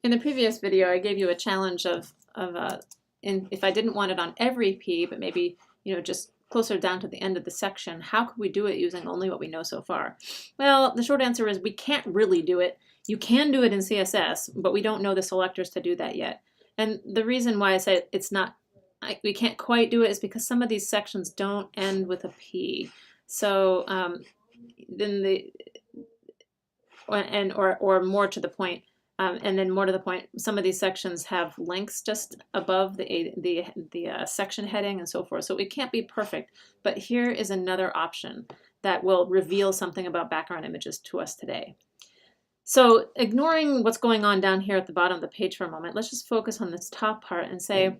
In the previous video, I gave you a challenge if I didn't want it on every P, but maybe, just closer down to the end of the section, how could we do it using only what we know so far? Well, the short answer is we can't really do it. You can do it in CSS, but we don't know the selectors to do that yet. And the reason why I say we can't quite do it is because some of these sections don't end with a P. So or more to the point, and then more to the point, some of these sections have links just above the section heading and so forth. So it can't be perfect, but here is another option that will reveal something about background images to us today. So ignoring what's going on down here at the bottom of the page for a moment, let's just focus on this top part and say,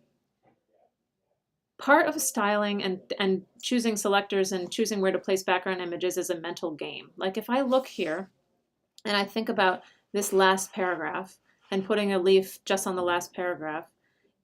part of styling and choosing selectors and choosing where to place background images is a mental game. Like if I look here and I think about this last paragraph and putting a leaf just on the last paragraph,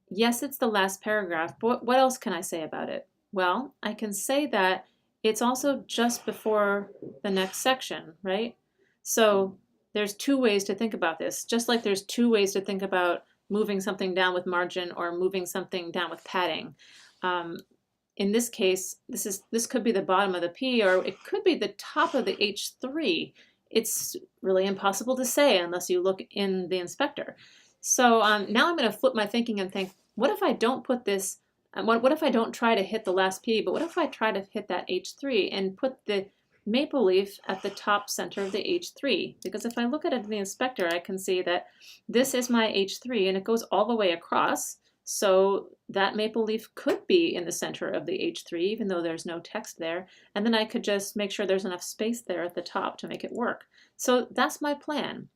yes, it's the last paragraph, but what else can I say about it? Well, I can say that it's also just before the next section, right? So there's two ways to think about this, just like there's two ways to think about moving something down with margin or moving something down with padding. In this case, this could be the bottom of the P, or it could be the top of the H3. It's really impossible to say unless you look in the inspector. So now I'm going to flip my thinking and think, what if I don't put this, what if I don't try to hit the last P, but what if I try to hit that H3 and put the maple leaf at the top center of the H3? Because if I look at it in the inspector, I can see that this is my H3 and it goes all the way across. So that maple leaf could be in the center of the H3, even though there's no text there. And then I could just make sure there's enough space there at the top to make it work. So that's my plan.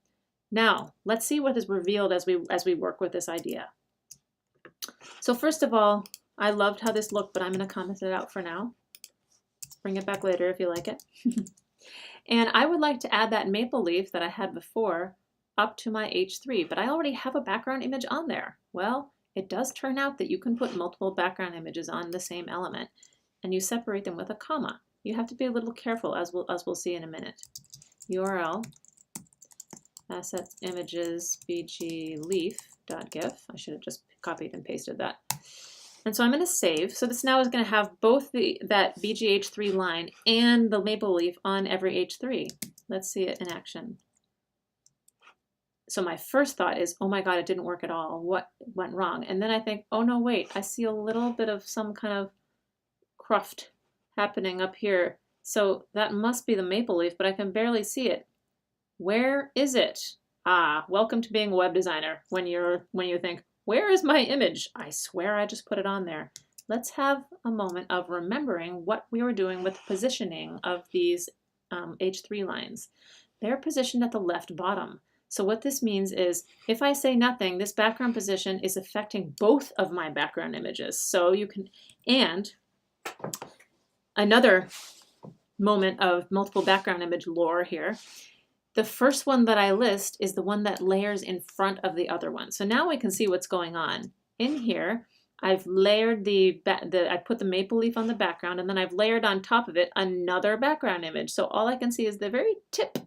Now, let's see what is revealed as we work with this idea. So first of all, I loved how this looked, but I'm going to comment it out for now. Bring it back later if you like it. And I would like to add that maple leaf that I had before up to my H3, but I already have a background image on there. Well, it does turn out that you can put multiple background images on the same element, and you separate them with a comma. You have to be a little careful, as we'll see in a minute. URL assets images bg leaf.gif. I should have just copied and pasted that. And so I'm going to save. So this now is going to have both that BGH3 line and the maple leaf on every H3. Let's see it in action. So my first thought is, oh my God, it didn't work at all. What went wrong? And then I think, oh no, wait, I see a little bit of some kind of cruft happening up here. So that must be the maple leaf, but I can barely see it. Where is it? Ah, welcome to being a web designer. When you think, where is my image? I swear I just put it on there. Let's have a moment of remembering what we were doing with the positioning of these H3 lines. They're positioned at the left bottom. So what this means is if I say nothing, this background position is affecting both of my background images. So you can, and another moment of multiple background image lore here. The first one that I list is the one that layers in front of the other one. So now we can see what's going on. In here, I've layered I put the maple leaf on the background, and then I've layered on top of it another background image. So all I can see is the very tip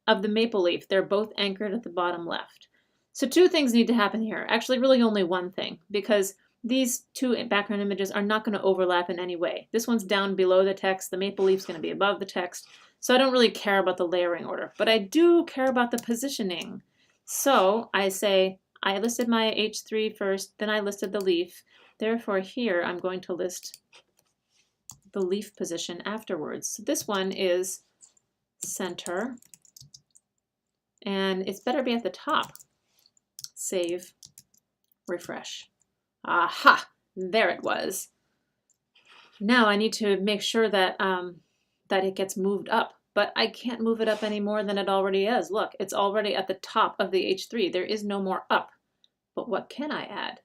of the maple leaf. They're both anchored at the bottom left. So two things need to happen here. Actually, really only one thing, because these two background images are not going to overlap in any way. This one's down below the text. The maple leaf's going to be above the text. So I don't really care about the layering order, but I do care about the positioning. So I say, I listed my H3 first, then I listed the leaf. Therefore here, I'm going to list the leaf position afterwards. So this one is center, and it's better be at the top. Save, refresh. Aha, there it was. Now I need to make sure that that it gets moved up, but I can't move it up any more than it already is. Look, it's already at the top of the H3. There is no more up. But what can I add?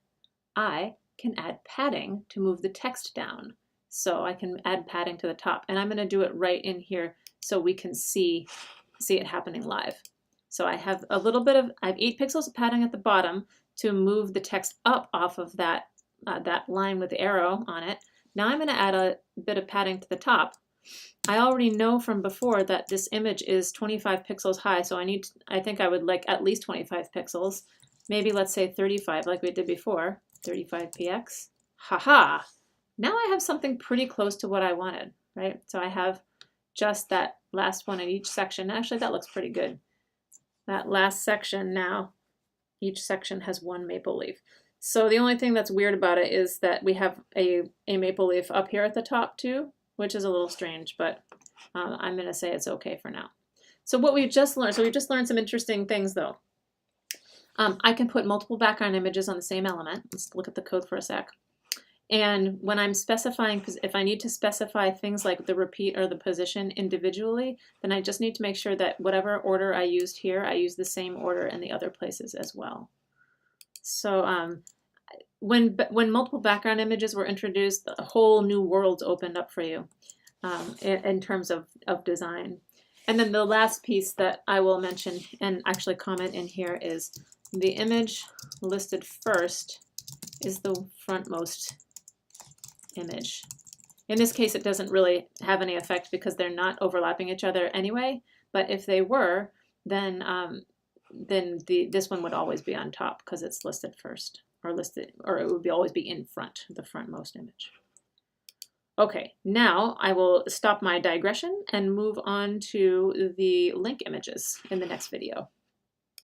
I can add padding to move the text down. So I can add padding to the top, and I'm going to do it right in here so we can see it happening live. So I have I have 8 pixels of padding at the bottom to move the text up off of that line with the arrow on it. Now I'm going to add a bit of padding to the top. I already know from before that this image is 25 pixels high, so I think I would like at least 25 pixels. maybe let's say 35 like we did before, 35px. Haha! Now I have something pretty close to what I wanted, right? So I have just that last one in each section. Actually, that looks pretty good. That last section now, each section has one maple leaf. So the only thing that's weird about it is that we have a maple leaf up here at the top too, which is a little strange, but I'm going to say it's okay for now. So what we've just learned, we just learned some interesting things though. I can put multiple background images on the same element. Let's look at the code for a sec. And when I'm specifying, if I need to specify things like the repeat or the position individually, then I just need to make sure that whatever order I used here, I use the same order in the other places as well. So when multiple background images were introduced, a whole new world opened up for you in terms of design. And then the last piece that I will mention and actually comment in here is the image listed first is the frontmost image. In this case, it doesn't really have any effect because they're not overlapping each other anyway, but if they were, then this one would always be on top because it's listed first, or it would always be in front, the frontmost image. Okay, now I will stop my digression and move on to the link images in the next video.